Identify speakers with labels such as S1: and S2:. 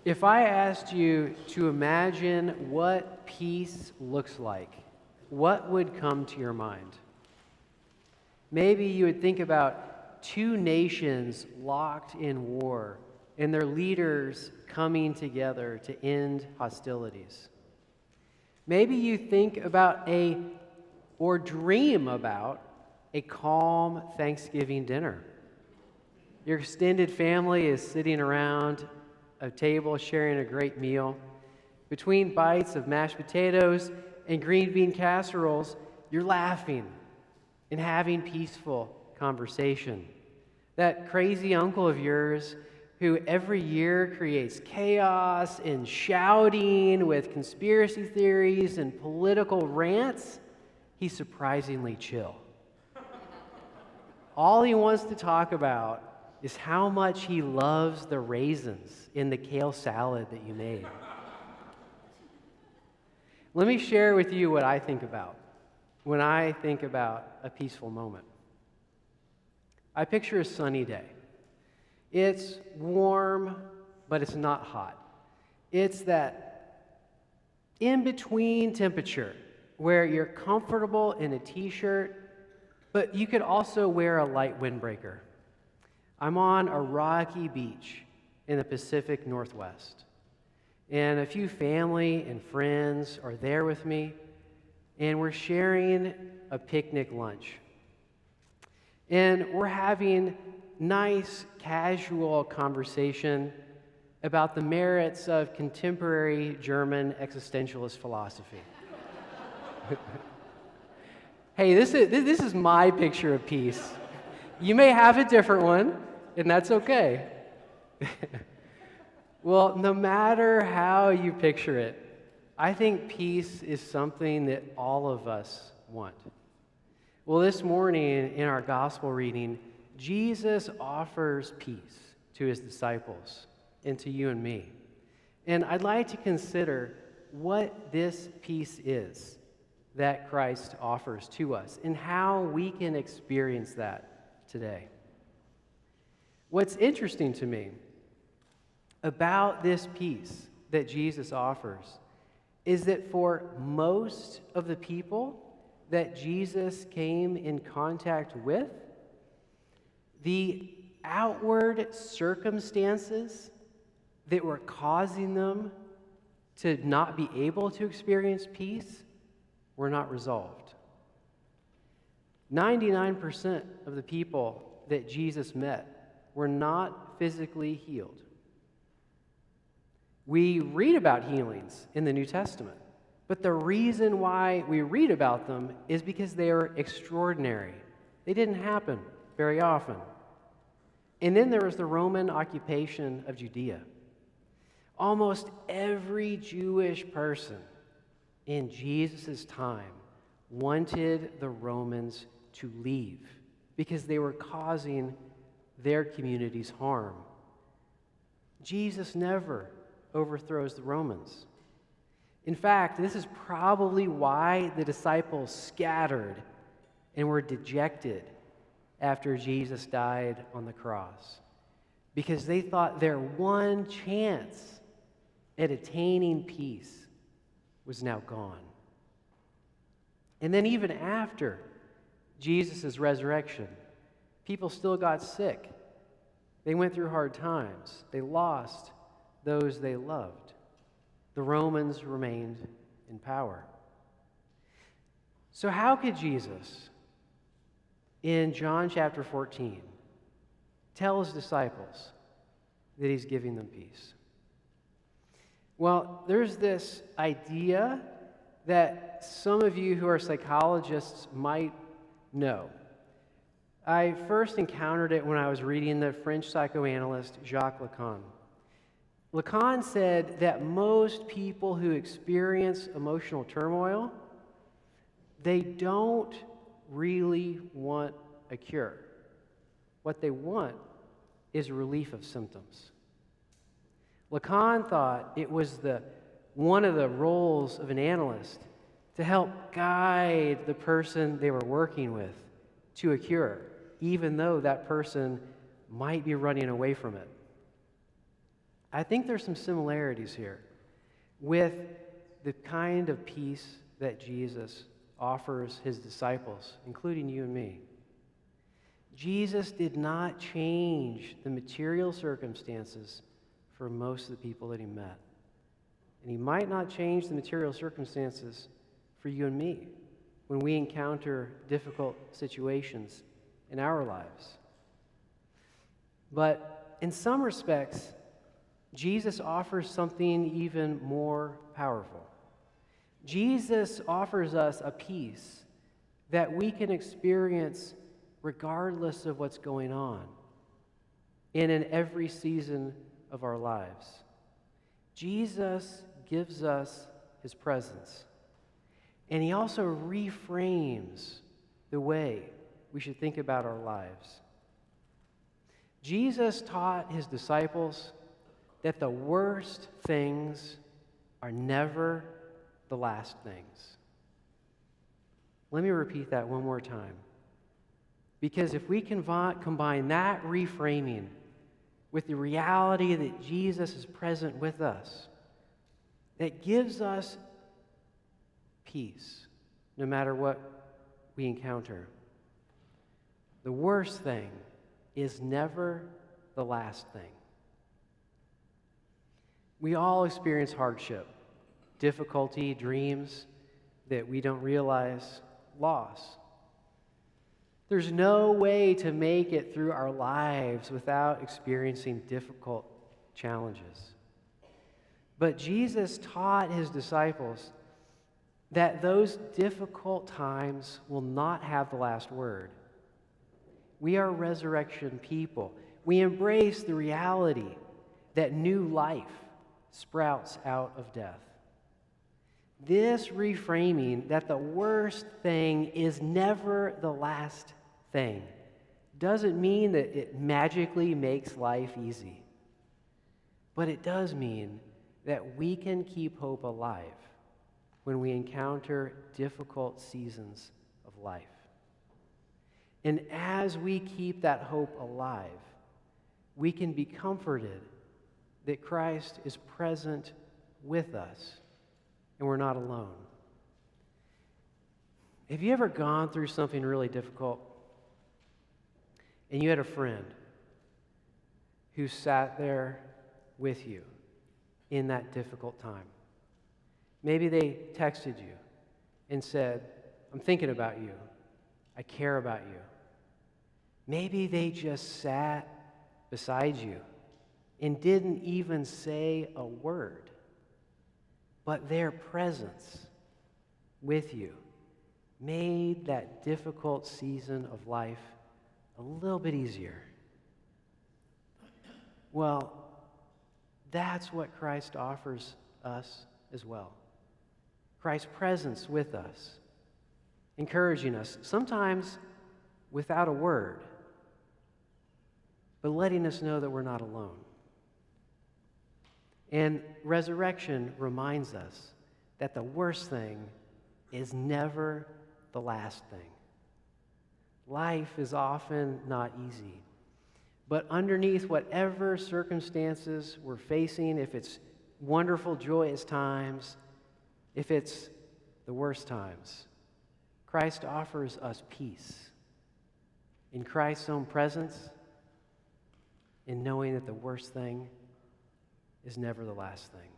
S1: If I asked you to imagine what peace looks like, what would come to your mind? Maybe you would think about two nations locked in war and their leaders coming together to end hostilities. Maybe you think about or dream about a calm Thanksgiving dinner. Your extended family is sitting around a table sharing a great meal. Between bites of mashed potatoes and green bean casseroles, you're laughing and having peaceful conversation. That crazy uncle of yours who every year creates chaos and shouting with conspiracy theories and political rants, he's surprisingly chill. All he wants to talk about is how much he loves the raisins in the kale salad that you made. Let me share with you what I think about when I think about a peaceful moment. I picture a sunny day. It's warm, but it's not hot. It's that in-between temperature where you're comfortable in a t-shirt, but you could also wear a light windbreaker. I'm on a rocky beach in the Pacific Northwest, and a few family and friends are there with me, and we're sharing a picnic lunch. And we're having nice, casual conversation about the merits of contemporary German existentialist philosophy. Hey, this is my picture of peace. You may have a different one, and that's okay. Well, no matter how you picture it, I think peace is something that all of us want. Well, this morning in our gospel reading, Jesus offers peace to his disciples and to you and me. And I'd like to consider what this peace is that Christ offers to us and how we can experience that today. What's interesting to me about this peace that Jesus offers is that for most of the people that Jesus came in contact with, the outward circumstances that were causing them to not be able to experience peace were not resolved. 99% of the people that Jesus met were not physically healed. We read about healings in the New Testament, but the reason why we read about them is because they are extraordinary. They didn't happen very often. And then there was the Roman occupation of Judea. Almost every Jewish person in Jesus' time wanted the Romans to leave because they were causing their communities harm. Jesus never overthrows the Romans. In fact, this is probably why the disciples scattered and were dejected after Jesus died on the cross, because they thought their one chance at attaining peace was now gone. And then even after Jesus' resurrection, people still got sick. They went through hard times. They lost those they loved. The Romans remained in power. So how could Jesus, in John chapter 14, tell his disciples that he's giving them peace? Well, there's this idea that some of you who are psychologists might know. I first encountered it when I was reading the French psychoanalyst Jacques Lacan. Lacan said that most people who experience emotional turmoil, they don't really want a cure. What they want is relief of symptoms. Lacan thought it was one of the roles of an analyst to help guide the person they were working with to a cure, even though that person might be running away from it. I think there's some similarities here with the kind of peace that Jesus offers his disciples, including you and me. Jesus did not change the material circumstances for most of the people that he met. And he might not change the material circumstances for you and me when we encounter difficult situations in our lives. But in some respects, Jesus offers something even more powerful. Jesus offers us a peace that we can experience regardless of what's going on and in every season of our lives. Jesus gives us his presence, and he also reframes the way we should think about our lives. Jesus taught his disciples that the worst things are never the last things. Let me repeat that one more time. Because if we combine that reframing with the reality that Jesus is present with us, that gives us peace no matter what we encounter. The worst thing is never the last thing. We all experience hardship, difficulty, dreams that we don't realize, loss. There's no way to make it through our lives without experiencing difficult challenges. But Jesus taught his disciples that those difficult times will not have the last word. We are resurrection people. We embrace the reality that new life sprouts out of death. This reframing that the worst thing is never the last thing doesn't mean that it magically makes life easy. But it does mean that we can keep hope alive when we encounter difficult seasons of life. And as we keep that hope alive, we can be comforted that Christ is present with us and we're not alone. Have you ever gone through something really difficult and you had a friend who sat there with you in that difficult time? Maybe they texted you and said, "I'm thinking about you. I care about you." Maybe they just sat beside you and didn't even say a word, but their presence with you made that difficult season of life a little bit easier. Well, that's what Christ offers us as well. Christ's presence with us, encouraging us, sometimes without a word, but letting us know that we're not alone. And resurrection reminds us that the worst thing is never the last thing. Life is often not easy, but underneath whatever circumstances we're facing, if it's wonderful, joyous times, if it's the worst times, Christ offers us peace. In Christ's own presence, in knowing that the worst thing is never the last thing.